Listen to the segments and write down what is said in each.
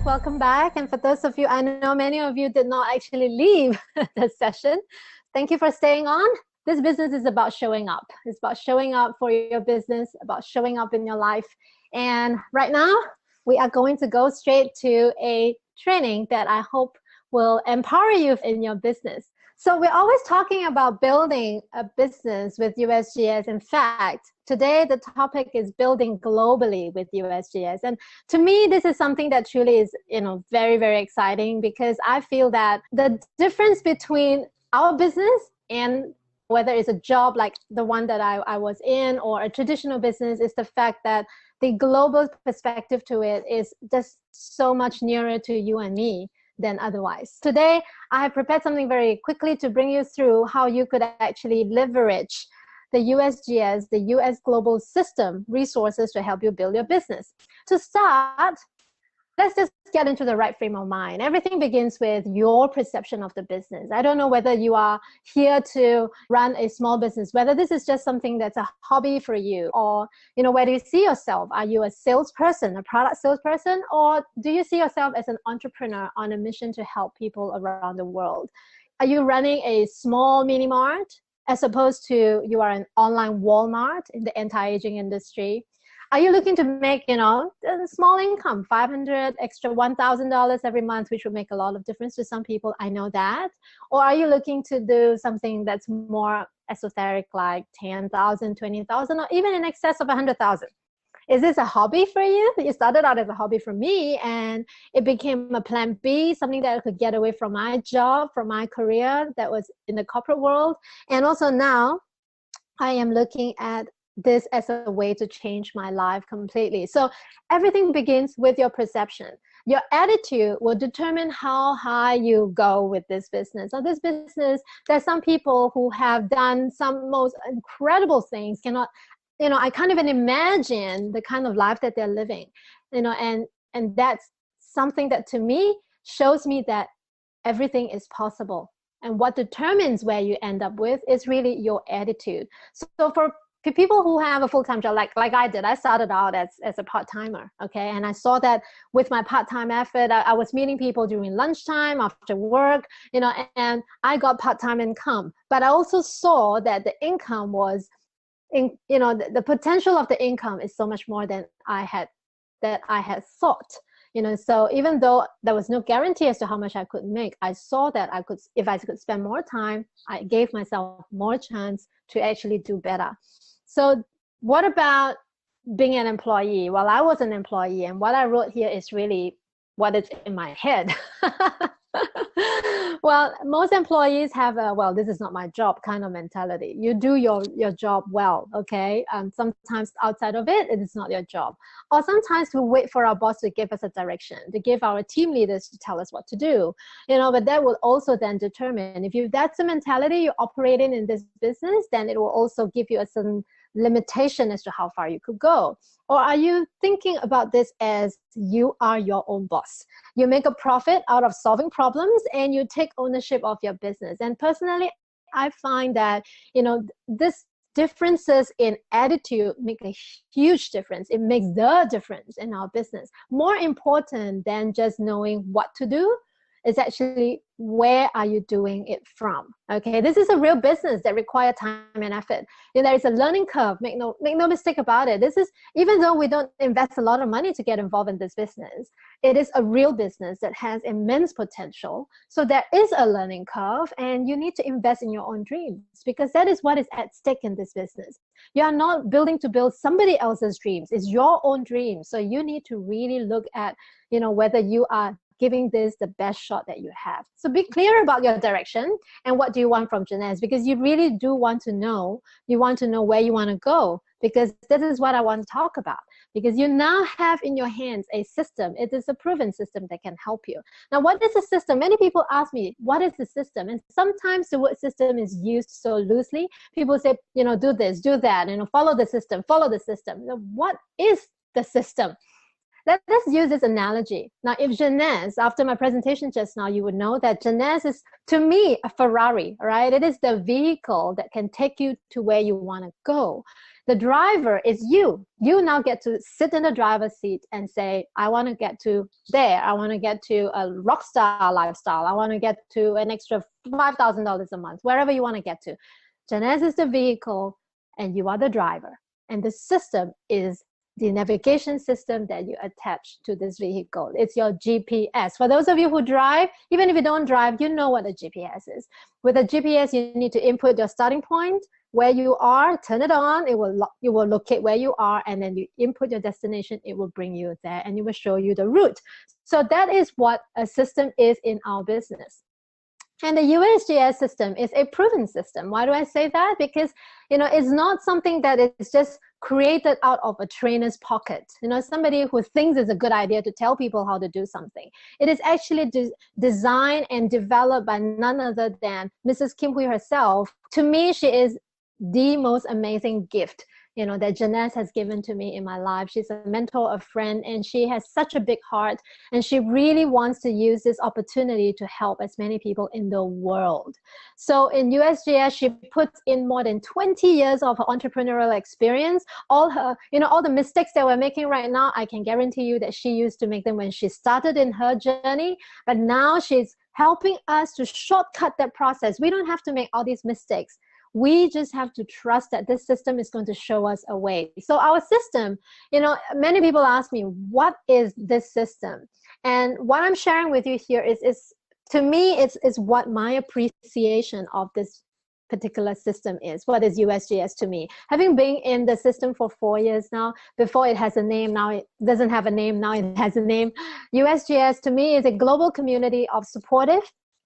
welcome back. And for those of you, I know many of you did not actually leave the session. Thank you for staying on. This business is about showing up. It's about showing up for your business, about showing up in your life. And right now, we are going to go straight to a training that I hope will empower you in your business. So we're always talking about building a business with USGS. In fact, today the topic is building globally with USGS. And to me, this is something that truly is, very, very exciting, because I feel that the difference between our business and whether it's a job like the one that I was in or a traditional business is the fact that the global perspective to it is just so much nearer to you and me than otherwise. Today, I have prepared something very quickly to bring you through how you could actually leverage the USGS, the US Global System resources to help you build your business. To start, let's just get into the right frame of mind. Everything begins with your perception of the business. I don't know whether you are here to run a small business, whether this is just something that's a hobby for you, or, where do you see yourself? Are you a salesperson, a product salesperson, or do you see yourself as an entrepreneur on a mission to help people around the world? Are you running a small mini mart as opposed to you are an online Walmart in the anti-aging industry? Are you looking to make, a small income, $500 extra $1,000 every month, which would make a lot of difference to some people? I know that. Or are you looking to do something that's more esoteric, like 10,000, 20,000, or even in excess of 100,000? Is this a hobby for you? It started out as a hobby for me, and it became a plan B, something that I could get away from my job, from my career that was in the corporate world. And also now I am looking at this as a way to change my life completely. So everything begins with your perception. Your attitude will determine how high you go with this business. Now, this business, there's some people who have done some most incredible things, I can't even imagine the kind of life that they're living, and that's something that to me shows me that everything is possible. And what determines where you end up with is really your attitude. So for people who have a full-time job, like I did, I started out as a part-timer, okay? And I saw that with my part-time effort, I was meeting people during lunchtime, after work, and I got part-time income. But I also saw that the income was, the potential of the income is so much more than I had thought. So even though there was no guarantee as to how much I could make, I saw that if I could spend more time, I gave myself more chance to actually do better. So what about being an employee? Well, I was an employee, and what I wrote here is really what is in my head. Well, most employees have this is not my job kind of mentality. You do your job well, okay? Sometimes outside of it, it is not your job. Or sometimes we wait for our boss to give us a direction, to give our team leaders to tell us what to do, but that will also then determine, if that's the mentality you're operating in this business, then it will also give you a certain limitation as to how far you could go. Or are you thinking about this as you are your own boss? You make a profit out of solving problems and you take ownership of your business. And personally, I find that, this differences in attitude make a huge difference. It makes the difference in our business. More important than just knowing what to do is actually where are you doing it from, okay? This is a real business that requires time and effort. There is a learning curve, make no mistake about it. This is, even though we don't invest a lot of money to get involved in this business, it is a real business that has immense potential. So there is a learning curve, and you need to invest in your own dreams, because that is what is at stake in this business. You are not building to build somebody else's dreams. It's your own dreams. So you need to really look at, whether you are giving this the best shot that you have. So be clear about your direction and what do you want from Jeunesse, because you really do want to know, where you want to go, because this is what I want to talk about. Because you now have in your hands a system. It is a proven system that can help you. Now, what is a system? Many people ask me, what is the system? And sometimes the word system is used so loosely. People say, do this, do that, follow the system, follow the system. Now, what is the system? Let us use this analogy. Now, if Jeunesse, after my presentation just now, you would know that Jeunesse is, to me, a Ferrari, right? It is the vehicle that can take you to where you want to go. The driver is you. You now get to sit in the driver's seat and say, I want to get to there. I want to get to a rock star lifestyle. I want to get to an extra $5,000 a month, wherever you want to get to. Jeunesse is the vehicle and you are the driver. And the system is the navigation system that you attach to this vehicle. It's your GPS. For those of you who drive, even if you don't drive, you know what a GPS is. With a GPS, you need to input your starting point, where you are, turn it on, it will locate where you are, and then you input your destination, it will bring you there, and it will show you the route. So that is what a system is in our business. And the USGS system is a proven system. Why do I say that? Because, you know, it's not something that is just created out of a trainer's pocket. You know, somebody who thinks it's a good idea to tell people how to do something. It is actually designed and developed by none other than Mrs. Kim Hui herself. To me, she is the most amazing gift, you know, that Jeunesse has given to me in my life. She's a mentor, a friend, and she has such a big heart, and she really wants to use this opportunity to help as many people in the world. So in USGS, she puts in more than 20 years of her entrepreneurial experience. All her, you know, all the mistakes that we're making right now, I can guarantee you that she used to make them when she started in her journey, but now she's helping us to shortcut that process. We don't have to make all these mistakes. We just have to trust that this system is going to show us a way. So our system, you know, many people ask me, what is this system? And what I'm sharing with you here is to me, it's what my appreciation of this particular system is. What is USGS to me? Having been in the system for 4 years now, before it has a name, now it doesn't have a name, now it has a name. USGS to me is a global community of supportive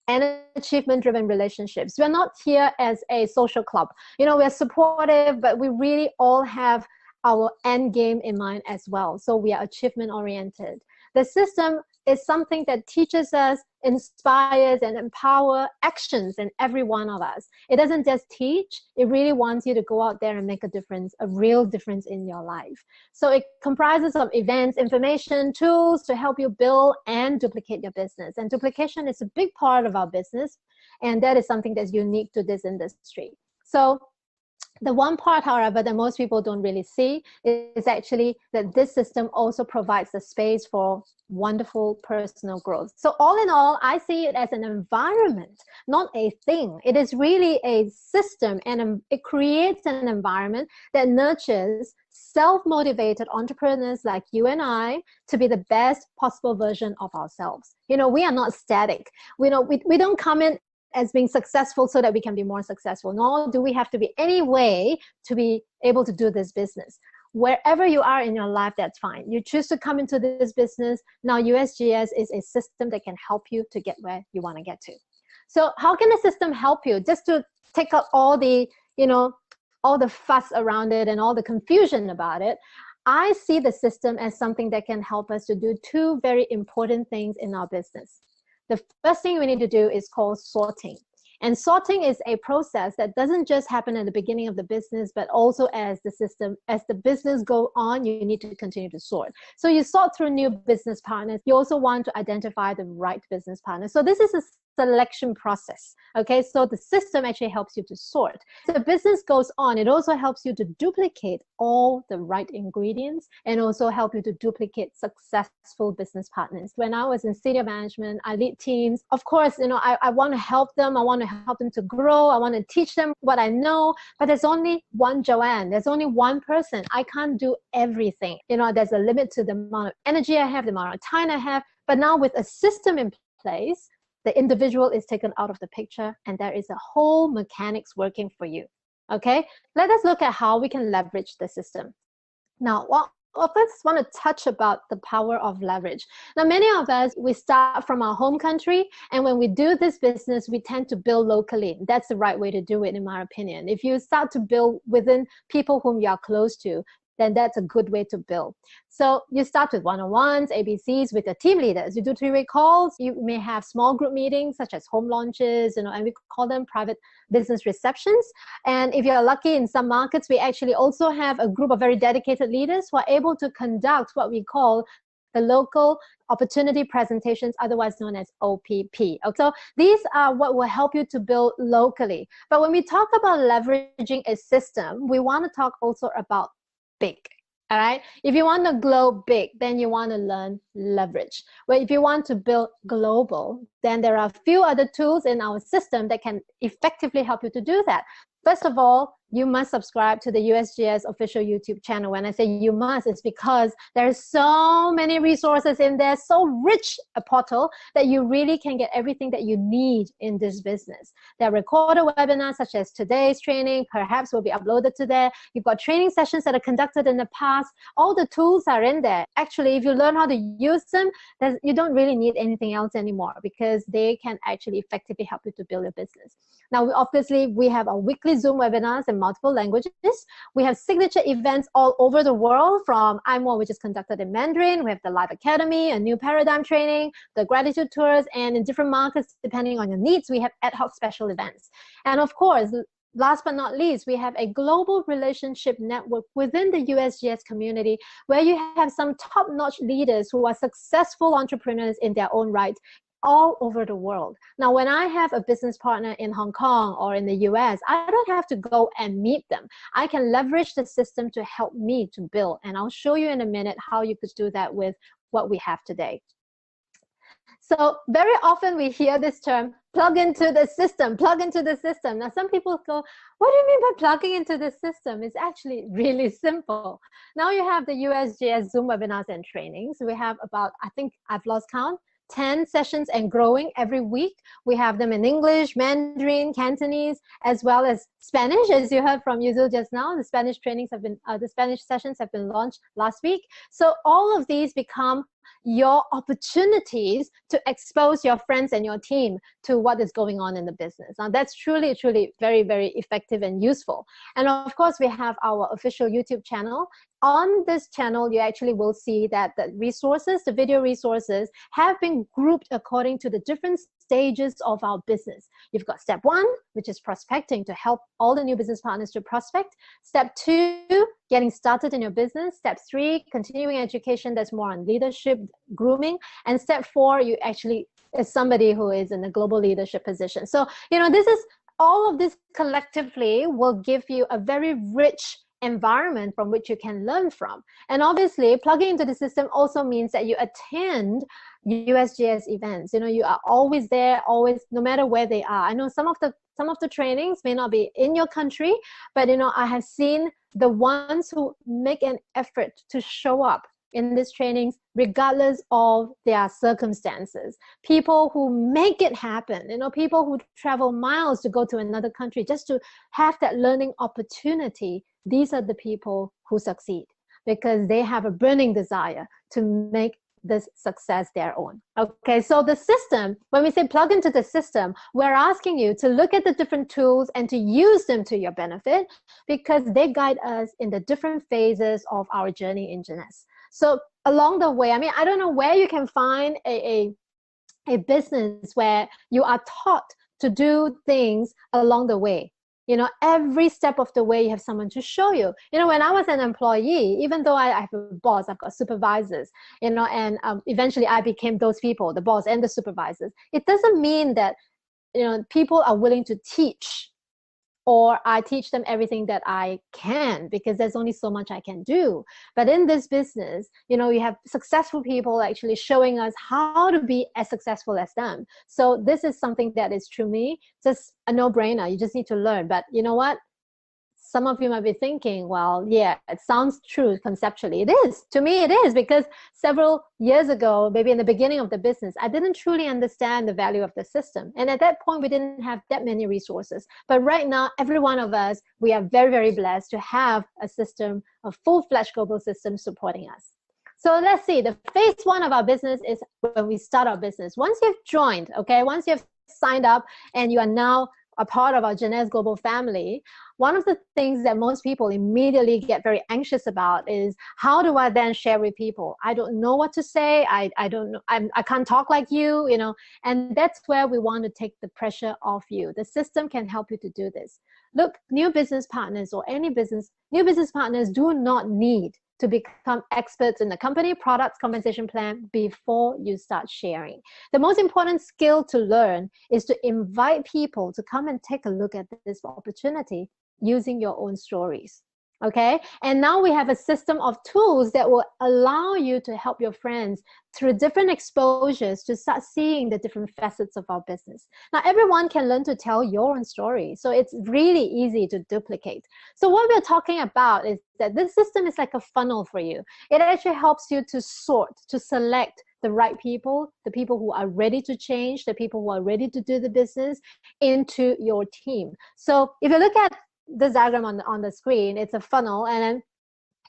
and achievement-driven relationships. We're not here as a social club. You know, we're supportive, but we really all have our end game in mind as well. So we are achievement-oriented. The system is something that teaches us, inspires, and empower actions in every one of us. It doesn't just teach, it really wants you to go out there and make a difference, a real difference in your life. So it comprises of events, information, tools to help you build and duplicate your business. And duplication is a big part of our business, and that is something that's unique to this industry. So the one part, however, that most people don't really see is actually that this system also provides the space for wonderful personal growth. So all in all, I see it as an environment, not a thing. It is really a system, and it creates an environment that nurtures self-motivated entrepreneurs like you and I to be the best possible version of ourselves. You know, we are not static. We don't come in as being successful so that we can be more successful. Nor do we have to be any way to be able to do this business. Wherever you are in your life, that's fine. You choose to come into this business. Now USGS is a system that can help you to get where you want to get to. So how can the system help you? Just to take out all the, you know, all the fuss around it and all the confusion about it, I see the system as something that can help us to do two very important things in our business. The first thing we need to do is called sorting. And sorting is a process that doesn't just happen at the beginning of the business, but also as the business goes on, you need to continue to sort. So you sort through new business partners. You also want to identify the right business partner. So this is a selection process. Okay, so the system actually helps you to sort. So the business goes on. It also helps you to duplicate all the right ingredients and also help you to duplicate successful business partners. When I was in senior management, I lead teams. Of course, you know, I want to help them. I want to help them to grow. I want to teach them what I know. But there's only one Joanne. There's only one person. I can't do everything. You know, there's a limit to the amount of energy I have, the amount of time I have. But now with a system in place, the individual is taken out of the picture and there is a whole mechanics working for you. Okay, let us look at how we can leverage the system. Now, I first want to touch about the power of leverage. Now, many of us, we start from our home country, and when we do this business, we tend to build locally. That's the right way to do it, in my opinion. If you start to build within people whom you are close to, then that's a good way to build. So you start with one-on-ones, ABCs with your team leaders. You do three-way calls. You may have small group meetings such as home launches, you know, and we call them private business receptions. And if you're lucky in some markets, we actually also have a group of very dedicated leaders who are able to conduct what we call the local opportunity presentations, otherwise known as OPP. Okay, so these are what will help you to build locally. But when we talk about leveraging a system, we want to talk also about big. All right. If you want to grow big, then you want to learn leverage. Well, if you want to build global, then there are a few other tools in our system that can effectively help you to do that. First of all, you must subscribe to the USGS official YouTube channel. When I say you must, it's because there's so many resources in there, so rich a portal that you really can get everything that you need in this business. There are recorded webinars such as today's training, perhaps will be uploaded to there. You've got training sessions that are conducted in the past. All the tools are in there. Actually, if you learn how to use them, you don't really need anything else anymore because they can actually effectively help you to build your business. Now, obviously, we have our weekly Zoom webinars in multiple languages. We have signature events all over the world, from iMore, which is conducted in Mandarin. We have the Live Academy, a new paradigm training, the gratitude tours, and in different markets, depending on your needs, we have ad hoc special events. And of course, last but not least, we have a global relationship network within the USGS community where you have some top-notch leaders who are successful entrepreneurs in their own right, all over the world. Now, when I have a business partner in Hong Kong or in the US, I don't have to go and meet them. I can leverage the system to help me to build. And I'll show you in a minute how you could do that with what we have today. So very often we hear this term, plug into the system, plug into the system. Now, some people go, what do you mean by plugging into the system? It's actually really simple. Now you have the USGS Zoom webinars and trainings. We have about, I think I've lost count, 10 sessions and growing every week. We have them in English, Mandarin, Cantonese, as well as Spanish. As you heard from Yuzul just now, the Spanish trainings have been, the Spanish sessions have been launched last week. So all of these become your opportunities to expose your friends and your team to what is going on in the business. Now that's truly, truly very, very effective and useful. And of course, we have our official YouTube channel. On this channel, you actually will see that the resources, the video resources, have been grouped according to the different stages of our business. You've got step 1, which is prospecting, to help all the new business partners to prospect. Step 2, getting started in your business. Step 3, continuing education, that's more on leadership, grooming. And step 4, you actually is somebody who is in a global leadership position. So, you know, this is all of this collectively will give you a very rich environment from which you can learn from. And obviously, plugging into the system also means that you attend USGS events. You know, you are always there, always, no matter where they are. I know some of the trainings may not be in your country, but you know, I have seen the ones who make an effort to show up in these trainings regardless of their circumstances. People who make it happen, you know, people who travel miles to go to another country just to have that learning opportunity. These are the people who succeed because they have a burning desire to make this success their own. Okay, so the system, when we say plug into the system, we're asking you to look at the different tools and to use them to your benefit because they guide us in the different phases of our journey in Jeunesse. So along the way, I mean, I don't know where you can find a business where you are taught to do things along the way. You know, every step of the way, you have someone to show you. You know, when I was an employee, even though I have a boss, I've got supervisors, you know, and eventually I became those people, the boss and the supervisors. It doesn't mean that, you know, people are willing to teach or I teach them everything that I can because there's only so much I can do. But in this business, you know, you have successful people actually showing us how to be as successful as them. So this is something that is to me just a no-brainer. You just need to learn. But you know what? Some of you might be thinking, well, yeah, it sounds true conceptually. It is. To me, it is because several years ago, maybe in the beginning of the business, I didn't truly understand the value of the system. And at that point, we didn't have that many resources. But right now, every one of us, we are very, very blessed to have a system, a full-fledged global system supporting us. So let's see, the phase 1 of our business is when we start our business. Once you've joined, okay, once you've signed up and you are now a part of our Jeunesse Global family, one of the things that most people immediately get very anxious about is how do I then share with people? I don't know what to say. I don't know. I can't talk like you, you know, and that's where we want to take the pressure off you. The system can help you to do this. Look, new business partners or any business, new business partners do not need to become experts in the company, products, compensation plan before you start sharing. The most important skill to learn is to invite people to come and take a look at this opportunity using your own stories. Okay, and now we have a system of tools that will allow you to help your friends through different exposures to start seeing the different facets of our business. Now, everyone can learn to tell your own story, so it's really easy to duplicate. So what we're talking about is that this system is like a funnel for you. It actually helps you to sort, to select the right people, the people who are ready to change, the people who are ready to do the business into your team. So if you look at this diagram on the screen, it's a funnel, and then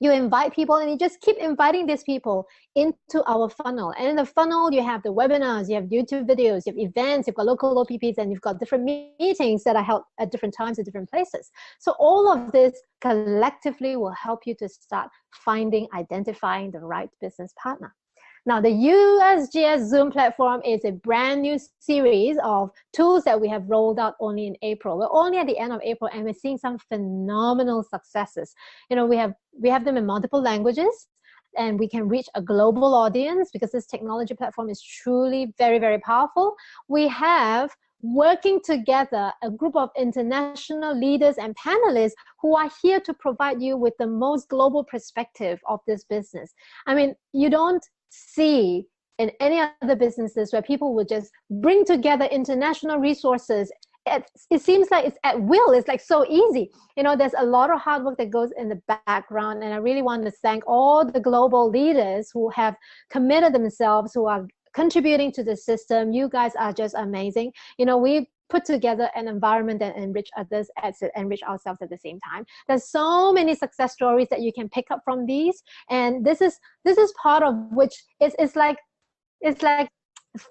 you invite people, and you just keep inviting these people into our funnel. And in the funnel, you have the webinars, you have YouTube videos, you have events, you've got local OPPs, and you've got different meetings that are held at different times at different places. So all of this collectively will help you to start identifying the right business partner. Now, the USGS Zoom platform is a brand new series of tools that we have rolled out only in April. We're only at the end of April, and we're seeing some phenomenal successes. You know, we have them in multiple languages, and we can reach a global audience because this technology platform is truly very, very powerful. We have working together a group of international leaders and panelists who are here to provide you with the most global perspective of this business. I mean, you don't see in any other businesses where people would just bring together international resources. It seems like it's at will. It's like so easy. You know, there's a lot of hard work that goes in the background, and I really want to thank all the global leaders who have committed themselves, who are contributing to the system. You guys are just amazing. You know, we put together an environment that enrich others as enrich ourselves at the same time. There's so many success stories that you can pick up from these, and this is part of which it's like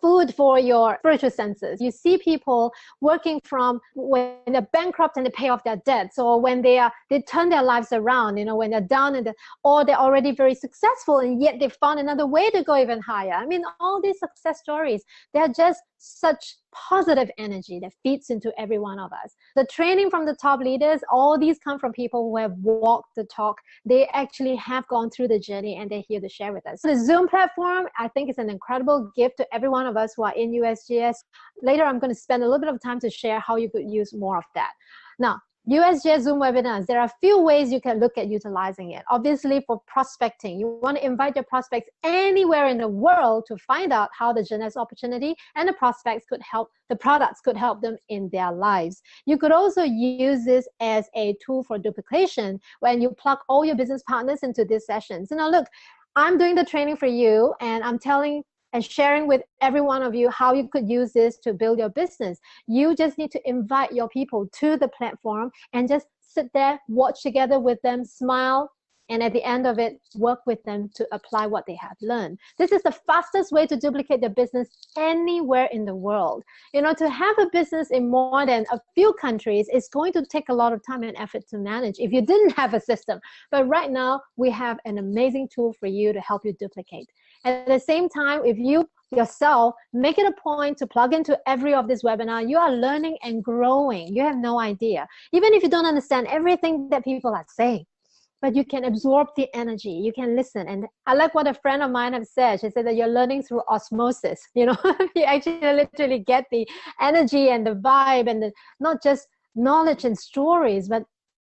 food for your spiritual senses. You see people working from when they're bankrupt and they pay off their debts, or when they turn their lives around, you know, when they're down or they're already very successful and yet they found another way to go even higher. I mean, all these success stories, they're just such positive energy that feeds into every one of us. The training from the top leaders, all these come from people who have walked the talk. They actually have gone through the journey, and they're here to share with us. So the Zoom platform, I think, is an incredible gift to every one of us who are in USGS. Later, I'm going to spend a little bit of time to share how you could use more of that. Now, USGS Zoom webinars, there are a few ways you can look at utilizing it. Obviously, for prospecting, you want to invite your prospects anywhere in the world to find out how the Jeunesse opportunity and the prospects could help, the products could help them in their lives. You could also use this as a tool for duplication when you plug all your business partners into these sessions. You know, look, I'm doing the training for you, and I'm telling and sharing with every one of you how you could use this to build your business. You just need to invite your people to the platform and just sit there, watch together with them, smile, and at the end of it, work with them to apply what they have learned. This is the fastest way to duplicate your business anywhere in the world. You know, to have a business in more than a few countries is going to take a lot of time and effort to manage if you didn't have a system. But right now, we have an amazing tool for you to help you duplicate. At the same time, if you yourself make it a point to plug into every of this webinar, you are learning and growing. You have no idea. Even if you don't understand everything that people are saying, but you can absorb the energy, you can listen. And I like what a friend of mine has said. She said that you're learning through osmosis. You know, you actually literally get the energy and the vibe and not just knowledge and stories, but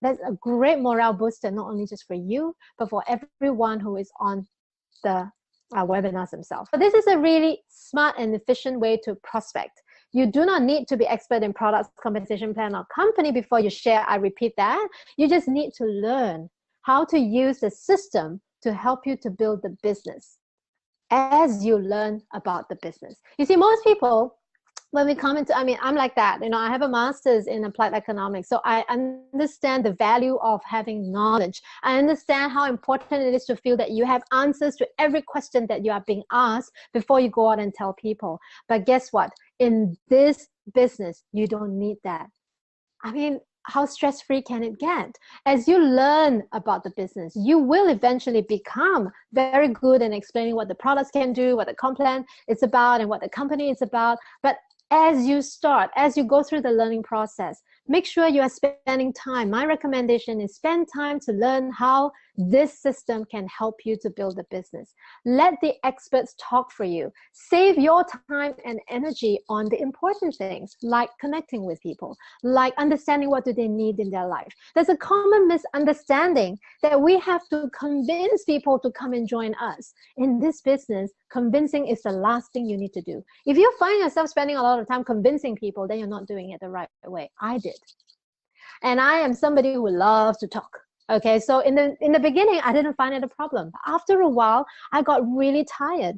that's a great morale booster, not only just for you, but for everyone who is on the webinars themselves. So this is a really smart and efficient way to prospect. You do not need to be expert in products, compensation plan, or company before you share. I repeat that. You just need to learn how to use the system to help you to build the business as you learn about the business. You see, most people, when we come into, I mean, I'm like that, you know, I have a master's in applied economics, so I understand the value of having knowledge. I understand how important it is to feel that you have answers to every question that you are being asked before you go out and tell people. But guess what? In this business, you don't need that. I mean, how stress-free can it get? As you learn about the business, you will eventually become very good in explaining what the products can do, what the comp plan is about, and what the company is about. But as you start, as you go through the learning process, make sure you are spending time. My recommendation is spend time to learn how this system can help you to build a business. Let the experts talk for you. Save your time and energy on the important things, like connecting with people, like understanding what do they need in their life. There's a common misunderstanding that we have to convince people to come and join us. In this business, convincing is the last thing you need to do. If you find yourself spending a lot of time convincing people, then you're not doing it the right way. I did. And I am somebody who loves to talk. Okay, so in the beginning, I didn't find it a problem. After a while, I got really tired.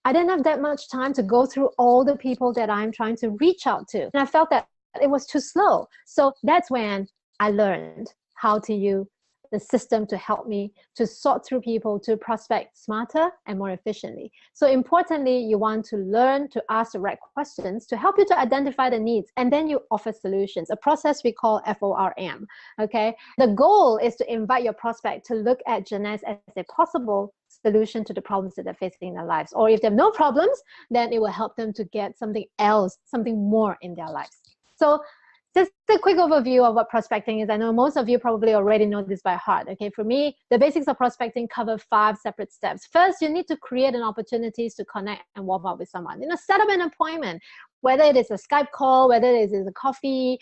I didn't have that much time to go through all the people that I'm trying to reach out to. And I felt that it was too slow. So that's when I learned how to use the system to help me to sort through people, to prospect smarter and more efficiently. So importantly, you want to learn to ask the right questions to help you to identify the needs, and then you offer solutions, a process we call FORM. Okay, the goal is to invite your prospect to look at Jeunesse as a possible solution to the problems that they're facing in their lives. Or if they have no problems, then it will help them to get something else, something more in their lives. So just a quick overview of what prospecting is. I know most of you probably already know this by heart. Okay, for me, the basics of prospecting cover 5 separate steps. First, you need to create an opportunity to connect and warm up with someone. Set up an appointment, whether it is a Skype call, whether it is a coffee,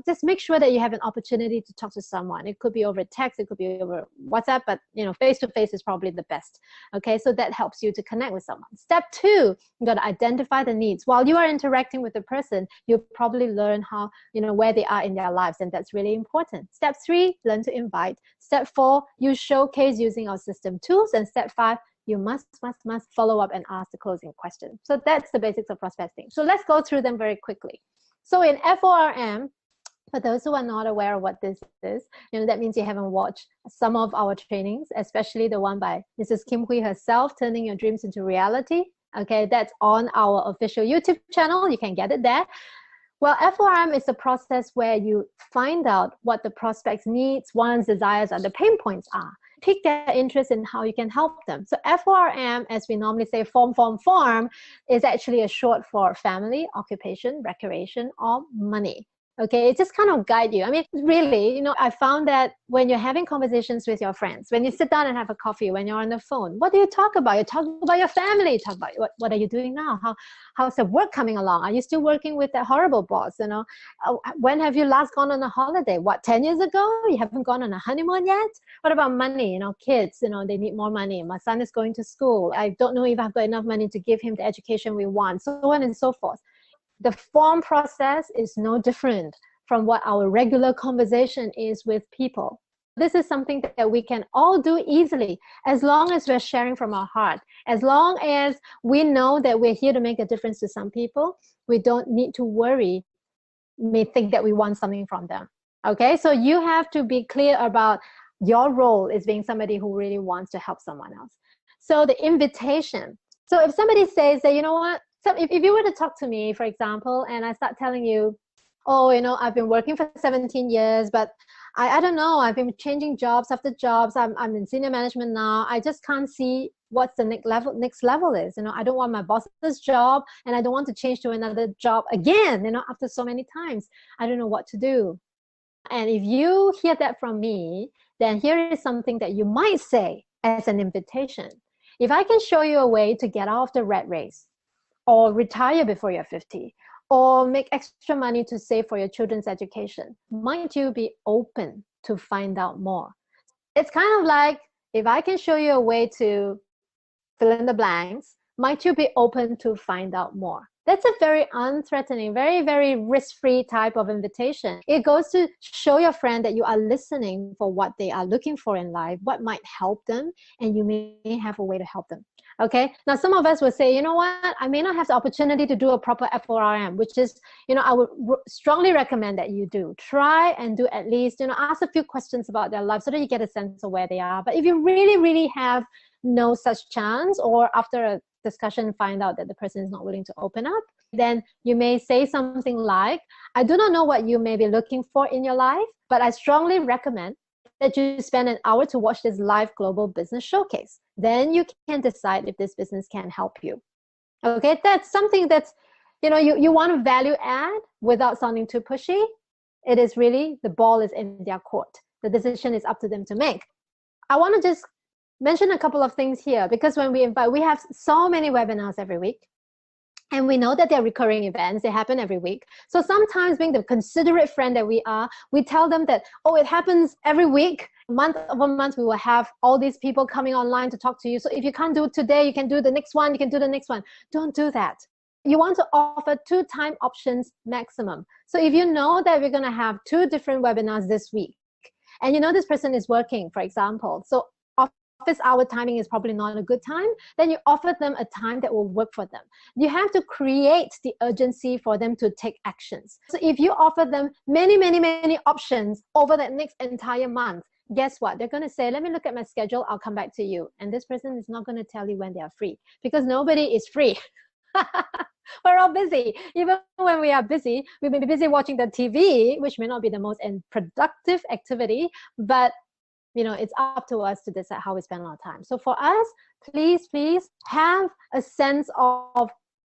just make sure that you have an opportunity to talk to someone. It could be over text, it could be over WhatsApp, but face-to-face is probably the best. Okay, so that helps you to connect with someone. Step 2, you got to identify the needs. While you are interacting with the person, you'll probably learn how, where they are in their lives, and that's really important. Step 3, learn to invite. Step 4, you showcase using our system tools. And step 5, you must follow up and ask the closing question. So that's the basics of prospecting. So let's go through them very quickly. So in FORM, for those who are not aware of what this is, that means you haven't watched some of our trainings, especially the one by Mrs. Kim Hui herself, Turning Your Dreams into Reality. Okay, that's on our official YouTube channel. You can get it there. Well, FORM is a process where you find out what the prospect's needs, wants, desires, and the pain points are. Pick their interest in how you can help them. So FORM, as we normally say, form, is actually a short for family, occupation, recreation, or money. Okay, it just kind of guide you. I mean, really, I found that when you're having conversations with your friends, when you sit down and have a coffee, when you're on the phone, what do you talk about? You talk about your family, you talk about what are you doing now? How's the work coming along? Are you still working with that horrible boss? When have you last gone on a holiday? 10 years ago? You haven't gone on a honeymoon yet? What about money? Kids, they need more money. My son is going to school. I don't know if I've got enough money to give him the education we want, so on and so forth. The form process is no different from what our regular conversation is with people. This is something that we can all do easily, as long as we're sharing from our heart. As long as we know that we're here to make a difference to some people, we don't need to worry, may think that we want something from them. Okay, so you have to be clear about your role as being somebody who really wants to help someone else. So the invitation. So if somebody says that, what, so if you were to talk to me, for example, and I start telling you, oh, I've been working for 17 years, but I don't know, I've been changing jobs after jobs. I'm in senior management now. I just can't see what's the next level is. I don't want my boss's job, and I don't want to change to another job again, after so many times. I don't know what to do. And if you hear that from me, then here is something that you might say as an invitation. If I can show you a way to get out of the rat race, or retire before you're 50, or make extra money to save for your children's education, might you be open to find out more? It's kind of like, if I can show you a way to fill in the blanks, might you be open to find out more? That's a very unthreatening, very, very risk-free type of invitation. It goes to show your friend that you are listening for what they are looking for in life, what might help them, and you may have a way to help them. Okay, now some of us will say, what, I may not have the opportunity to do a proper FORM, which is, I would strongly recommend that you do. Try and do at least, ask a few questions about their life so that you get a sense of where they are. But if you really, really have no such chance, or after a discussion find out that the person is not willing to open up, then you may say something like, I do not know what you may be looking for in your life, but I strongly recommend that you spend an hour to watch this live global business showcase. Then you can decide if this business can help you. Okay, that's something that's, you want to value add without sounding too pushy. it is really, the ball is in their court. The decision is up to them to make. I want to just mention a couple of things here, because when we have so many webinars every week, and we know that they're recurring events, they happen every week. So sometimes, being the considerate friend that we are, we tell them that, oh, it happens every week. Month over month, we will have all these people coming online to talk to you. So if you can't do it today, you can do the next one, you can do the next one. Don't do that. You want to offer 2 time options maximum. So if you know that we're going to have 2 different webinars this week, and you know this person is working, for example, so office hour timing is probably not a good time, then you offer them a time that will work for them. You have to create the urgency for them to take actions. So if you offer them many, many, many options over that next entire month, guess what? They're going to say, let me look at my schedule, I'll come back to you. And this person is not going to tell you when they are free, because nobody is free. We're all busy. Even when we are busy, we may be busy watching the TV, which may not be the most productive activity, but you know, it's up to us to decide how we spend our time. So for us, please have a sense of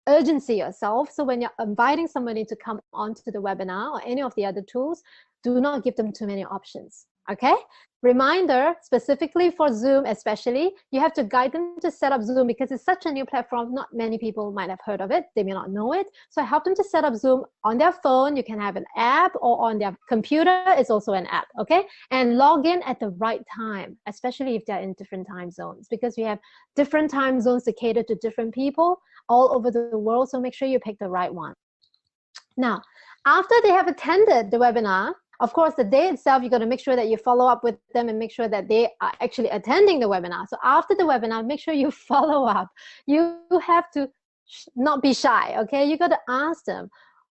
urgency yourself. So when you're inviting somebody to come onto the webinar or any of the other tools, do not give them too many options. Okay? Reminder, specifically for Zoom especially, you have to guide them to set up Zoom, because it's such a new platform. Not many people might have heard of it. They may not know it. So help them to set up Zoom on their phone. You can have an app, or on their computer, it's also an app, okay? And log in at the right time, especially if they're in different time zones, because we have different time zones to cater to different people all over the world. So make sure you pick the right one. Now, after they have attended the webinar, of course, the day itself, you've got to make sure that you follow up with them and make sure that they are actually attending the webinar. So after the webinar, make sure you follow up. You have to not be shy, okay? You got to ask them,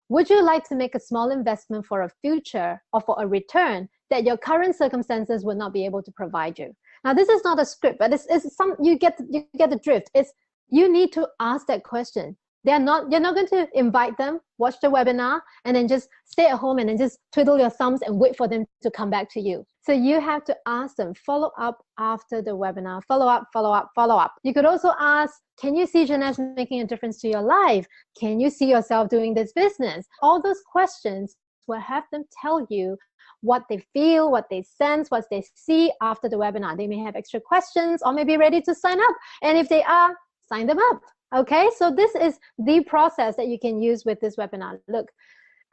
would you like to make a small investment for a future or for a return that your current circumstances would not be able to provide you? Now, this is not a script, but it's some, you get the drift. It's, you need to ask that question. You're not going to invite them, watch the webinar, and then just stay at home and then just twiddle your thumbs and wait for them to come back to you. So you have to ask them, follow up after the webinar, follow up, follow up, follow up. You could also ask, can you see Jeunesse making a difference to your life? Can you see yourself doing this business? All those questions will have them tell you what they feel, what they sense, what they see after the webinar. They may have extra questions or may be ready to sign up. And if they are, sign them up. Okay, so this is the process that you can use with this webinar. Look,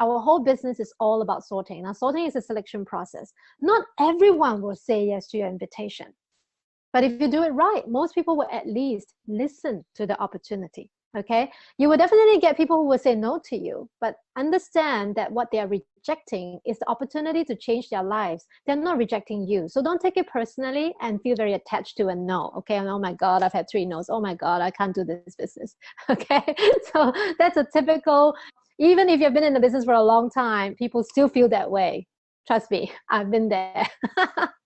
our whole business is all about sorting. Now, sorting is a selection process. Not everyone will say yes to your invitation. But if you do it right, most people will at least listen to the opportunity. Okay, you will definitely get people who will say no to you, but understand that what they are rejecting is the opportunity to change their lives. They're not rejecting you. So don't take it personally and feel very attached to a no. Okay, and oh my God, I've had 3 no's. Oh my God, I can't do this business. Okay, so that's a typical, even if you've been in the business for a long time, people still feel that way. Trust me, I've been there.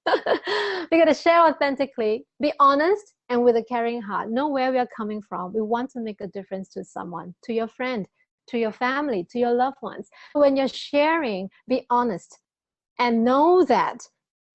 We're going to share authentically, be honest, and with a caring heart. Know where we are coming from. We want to make a difference to someone, to your friend, to your family, to your loved ones. When you're sharing, be honest and know that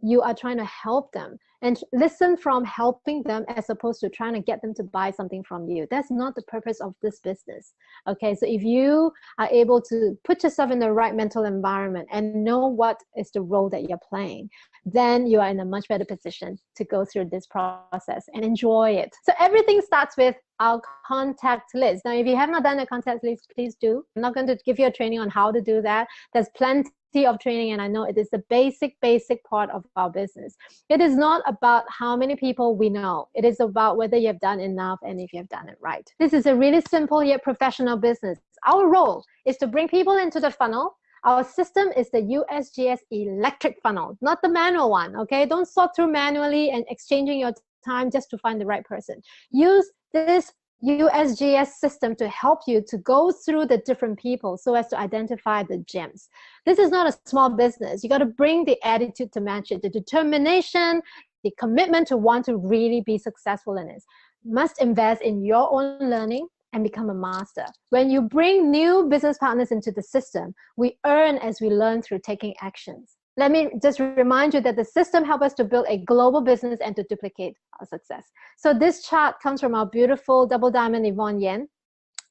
you are trying to help them, and listen from helping them as opposed to trying to get them to buy something from you. That's not the purpose of this business. Okay, so if you are able to put yourself in the right mental environment and know what is the role that you're playing, then you are in a much better position to go through this process and enjoy it. So everything starts with our contact list. Now, if you have not done a contact list, please do. I'm not going to give you a training on how to do that. There's plenty of training, and I know it is the basic part of our business. It is not about how many people we know. It is about whether you have done enough and if you have done it right. This is a really simple yet professional business. Our role is to bring people into the funnel. Our system is the USGS electric funnel, not the manual one, okay? Don't sort through manually and exchanging your time just to find the right person. Use this USGS system to help you to go through the different people so as to identify the gems. This is not a small business. You got to bring the attitude to match it, the determination, the commitment to want to really be successful in it. Must invest in your own learning and become a master. When you bring new business partners into the system, we earn as we learn through taking actions. Let me just remind you that the system helps us to build a global business and to duplicate our success. So this chart comes from our beautiful double diamond Yvonne Yen.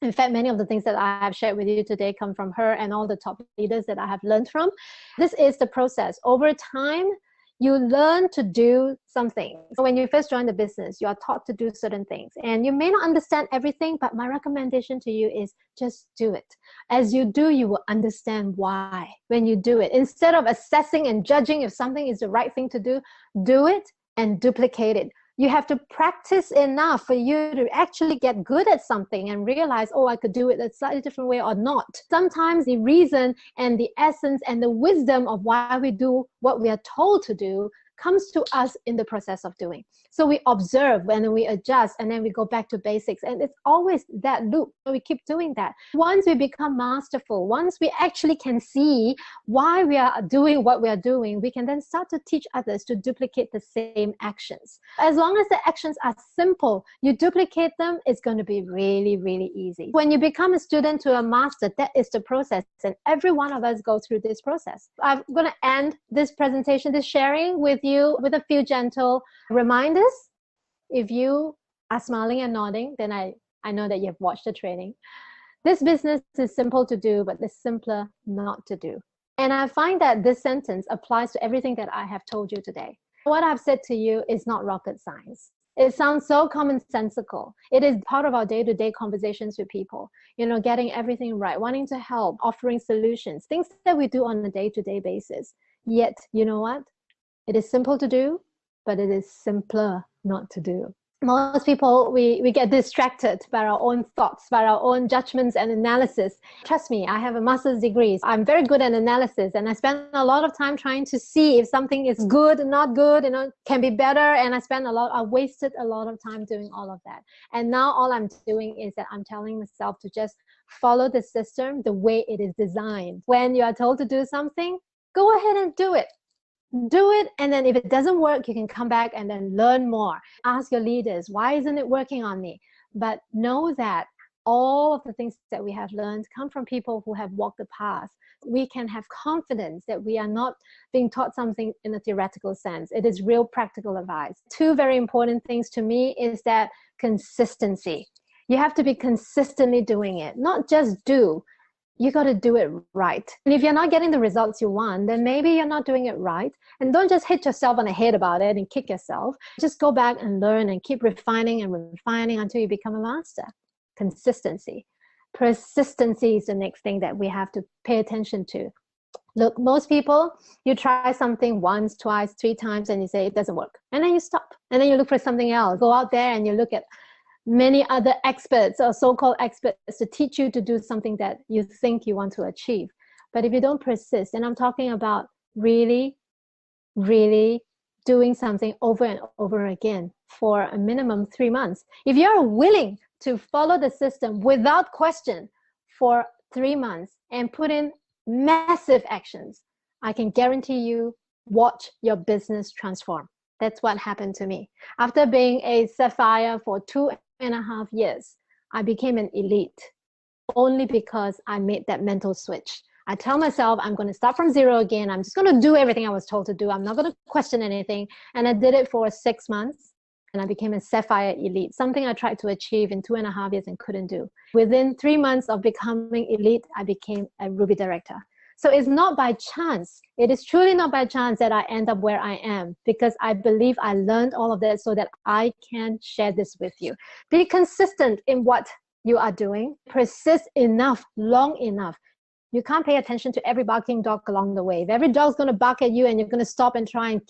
In fact, many of the things that I have shared with you today come from her and all the top leaders that I have learned from. This is the process. Over time, you learn to do something. So when you first join the business, you are taught to do certain things. And you may not understand everything, but my recommendation to you is just do it. As you do, you will understand why when you do it. Instead of assessing and judging if something is the right thing to do it and duplicate it. You have to practice enough for you to actually get good at something and realize, oh, I could do it a slightly different way or not. Sometimes the reason and the essence and the wisdom of why we do what we are told to do comes to us in the process of doing. So we observe and then we adjust and then we go back to basics. And it's always that loop. We keep doing that. Once we become masterful, once we actually can see why we are doing what we are doing, we can then start to teach others to duplicate the same actions. As long as the actions are simple, you duplicate them, it's going to be really, really easy. When you become a student to a master, that is the process. And every one of us go through this process. I'm going to end this presentation, this sharing with you with a few gentle reminders. If you are smiling and nodding, then I know that you've watched the training. This business is simple to do, but it's simpler not to do. And I find that this sentence applies to everything that I have told you today. What I've said to you is not rocket science. It sounds so commonsensical. It is part of our day-to-day conversations with people. You know, getting everything right, wanting to help, offering solutions, things that we do on a day-to-day basis. Yet, you know what? It is simple to do, but it is simpler not to do. Most people, we get distracted by our own thoughts, by our own judgments and analysis. Trust me, I have a master's degree. I'm very good at analysis, and I spend a lot of time trying to see if something is good, not good, you know, can be better. And I wasted a lot of time doing all of that. And now all I'm doing is that I'm telling myself to just follow the system the way it is designed. When you are told to do something, go ahead and do it. Do it, and then if it doesn't work, you can come back and then learn more. Ask your leaders, why isn't it working on me? But know that all of the things that we have learned come from people who have walked the path. We can have confidence that we are not being taught something in a theoretical sense. It is real practical advice. Two very important things to me is that consistency. You have to be consistently doing it, not just do. You got to do it right. And if you're not getting the results you want, then maybe you're not doing it right. And don't just hit yourself on the head about it and kick yourself. Just go back and learn and keep refining and refining until you become a master. Consistency. Persistency is the next thing that we have to pay attention to. Look, most people, you try something once, twice, 3 times, and you say it doesn't work. And then you stop. And then you look for something else. Go out there and you look at many other experts or so-called experts to teach you to do something that you think you want to achieve. But if you don't persist, and I'm talking about really, really doing something over and over again for a minimum 3 months. If you're willing to follow the system without question for 3 months and put in massive actions, I can guarantee you, watch your business transform. That's what happened to me. After being a sapphire for 2.5 years, I became an elite only because I made that mental switch. I tell myself I'm going to start from zero again. I'm just going to do everything I was told to do. I'm not going to question anything. And I did it for 6 months and I became a sapphire elite, something I tried to achieve in 2.5 years and couldn't do. Within 3 months of becoming elite, I became a Ruby director. So it's not by chance. It is truly not by chance that I end up where I am, because I believe I learned all of that so that I can share this with you. Be consistent in what you are doing. Persist enough, long enough. You can't pay attention to every barking dog along the way. If every dog's going to bark at you and you're going to stop and try and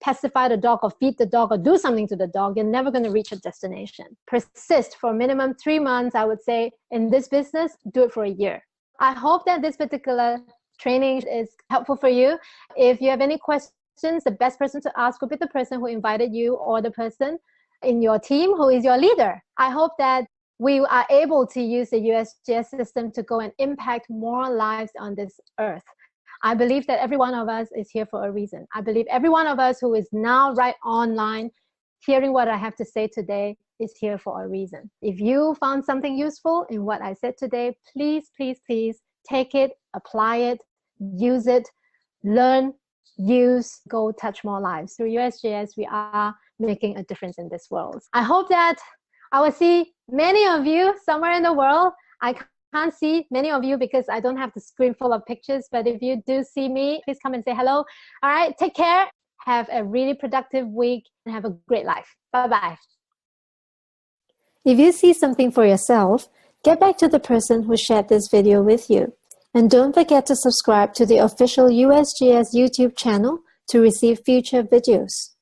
pacify the dog or feed the dog or do something to the dog, you're never going to reach a destination. Persist for minimum 3 months, I would say. In this business, do it for a year. I hope that this particular training is helpful for you. If you have any questions, the best person to ask would be the person who invited you or the person in your team who is your leader. I hope that we are able to use the USGS system to go and impact more lives on this earth. I believe that every one of us is here for a reason. I believe every one of us who is now right online hearing what I have to say today is here for a reason. If you found something useful in what I said today, please, please, please take it, apply it, use it, learn, use, go touch more lives. Through USGS, we are making a difference in this world. I hope that I will see many of you somewhere in the world. I can't see many of you because I don't have the screen full of pictures, but if you do see me, please come and say hello. All right, take care. Have a really productive week and have a great life. Bye-bye. If you see something for yourself, get back to the person who shared this video with you. And don't forget to subscribe to the official USGS YouTube channel to receive future videos.